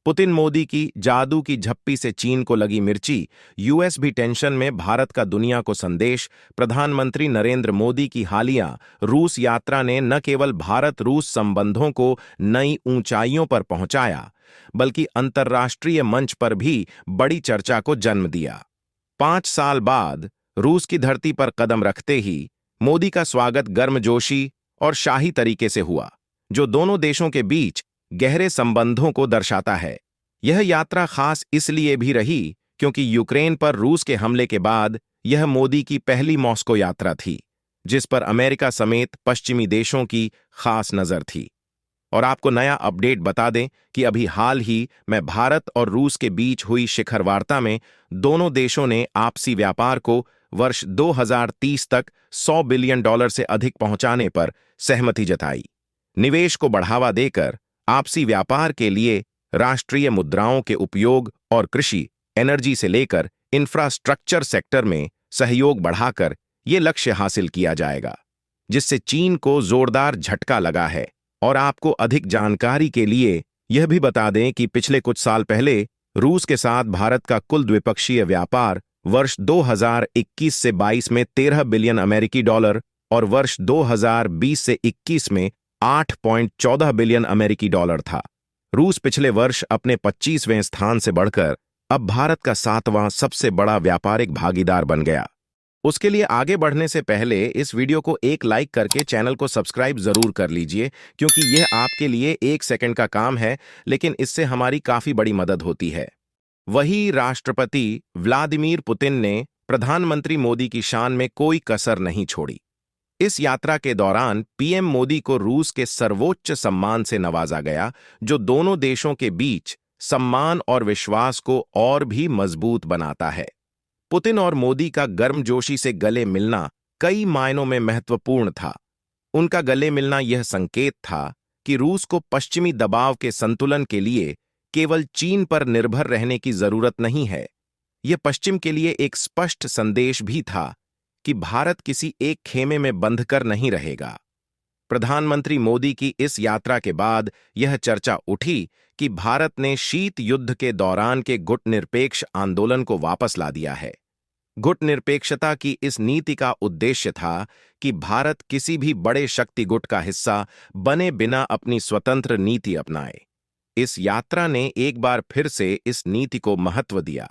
Putin Modi की जादू की झप्पी से चीन को लगी मिर्ची, यूएस भी टेंशन में, भारत का दुनिया को संदेश। प्रधानमंत्री नरेंद्र मोदी की हालिया रूस यात्रा ने न केवल भारत रूस संबंधों को नई ऊंचाइयों पर पहुंचाया, बल्कि अंतर्राष्ट्रीय मंच पर भी बड़ी चर्चा को जन्म दिया। 5 साल बाद रूस की धरती पर कदम रखते ही मोदी का स्वागत गर्मजोशी और शाही तरीके से हुआ, जो दोनों देशों के बीच गहरे संबंधों को दर्शाता है। यह यात्रा खास इसलिए भी रही क्योंकि यूक्रेन पर रूस के हमले के बाद यह मोदी की पहली मॉस्को यात्रा थी, जिस पर अमेरिका समेत पश्चिमी देशों की खास नजर थी। और आपको नया अपडेट बता दें कि अभी हाल ही में भारत और रूस के बीच हुई शिखर वार्ता में दोनों देशों ने आपसी व्यापार को वर्ष 2030 तक $100 बिलियन से अधिक पहुंचाने पर सहमति जताई। निवेश को बढ़ावा देकर आपसी व्यापार के लिए राष्ट्रीय मुद्राओं के उपयोग और कृषि, एनर्जी से लेकर इंफ्रास्ट्रक्चर सेक्टर में सहयोग बढ़ाकर ये लक्ष्य हासिल किया जाएगा, जिससे चीन को जोरदार झटका लगा है। और आपको अधिक जानकारी के लिए यह भी बता दें कि पिछले कुछ साल पहले रूस के साथ भारत का कुल द्विपक्षीय व्यापार वर्ष 2021 से 22 में $13 बिलियन और वर्ष 2020 से 21 में $8.14 बिलियन था। रूस पिछले वर्ष अपने 25वें स्थान से बढ़कर अब भारत का 7वां सबसे बड़ा व्यापारिक भागीदार बन गया। उसके लिए आगे बढ़ने से पहले इस वीडियो को एक लाइक करके चैनल को सब्सक्राइब जरूर कर लीजिए, क्योंकि यह आपके लिए 1 सेकंड का काम है, लेकिन इससे हमारी काफी बड़ी मदद होती है। वही राष्ट्रपति व्लादिमीर पुतिन ने प्रधानमंत्री मोदी की शान में कोई कसर नहीं छोड़ी। इस यात्रा के दौरान पीएम मोदी को रूस के सर्वोच्च सम्मान से नवाजा गया, जो दोनों देशों के बीच सम्मान और विश्वास को और भी मजबूत बनाता है। पुतिन और मोदी का गर्मजोशी से गले मिलना कई मायनों में महत्वपूर्ण था। उनका गले मिलना यह संकेत था कि रूस को पश्चिमी दबाव के संतुलन के लिए केवल चीन पर निर्भर रहने की जरूरत नहीं है। यह पश्चिम के लिए एक स्पष्ट संदेश भी था कि भारत किसी एक खेमे में बंधकर नहीं रहेगा। प्रधानमंत्री मोदी की इस यात्रा के बाद यह चर्चा उठी कि भारत ने शीत युद्ध के दौरान के गुटनिरपेक्ष आंदोलन को वापस ला दिया है। गुटनिरपेक्षता की इस नीति का उद्देश्य था कि भारत किसी भी बड़े शक्ति गुट का हिस्सा बने बिना अपनी स्वतंत्र नीति अपनाए। इस यात्रा ने एक बार फिर से इस नीति को महत्व दिया।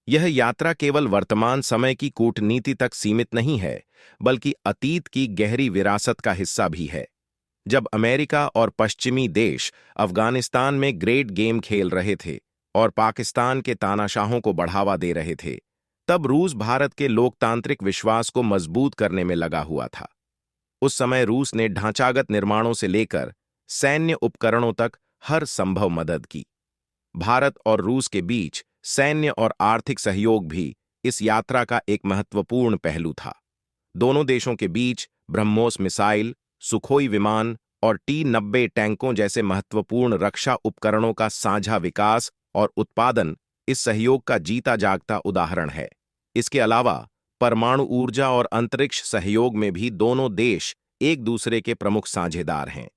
यह यात्रा केवल वर्तमान समय की कूटनीति तक सीमित नहीं है, बल्कि अतीत की गहरी विरासत का हिस्सा भी है। जब अमेरिका और पश्चिमी देश अफगानिस्तान में ग्रेट गेम खेल रहे थे और पाकिस्तान के तानाशाहों को बढ़ावा दे रहे थे, तब रूस भारत के लोकतांत्रिक विश्वास को मजबूत करने में लगा हुआ था। उस समय रूस ने ढांचागत निर्माणों से लेकर सैन्य उपकरणों तक हर संभव मदद की। भारत और रूस के बीच सैन्य और आर्थिक सहयोग भी इस यात्रा का एक महत्वपूर्ण पहलू था। दोनों देशों के बीच ब्रह्मोस मिसाइल, सुखोई विमान और T-90 टैंकों जैसे महत्वपूर्ण रक्षा उपकरणों का साझा विकास और उत्पादन इस सहयोग का जीता जागता उदाहरण है। इसके अलावा परमाणु ऊर्जा और अंतरिक्ष सहयोग में भी दोनों देश एक दूसरे के प्रमुख साझेदार हैं।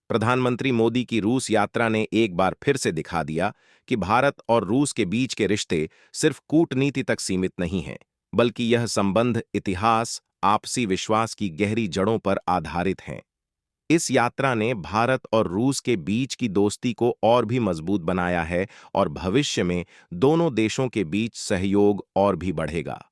प्रधानमंत्री मोदी की रूस यात्रा ने एक बार फिर से दिखा दिया कि भारत और रूस के बीच के रिश्ते सिर्फ कूटनीति तक सीमित नहीं हैं, बल्कि यह संबंध इतिहास, आपसी विश्वास की गहरी जड़ों पर आधारित हैं। इस यात्रा ने भारत और रूस के बीच की दोस्ती को और भी मजबूत बनाया है और भविष्य में दोनों देशों के बीच सहयोग और भी बढ़ेगा।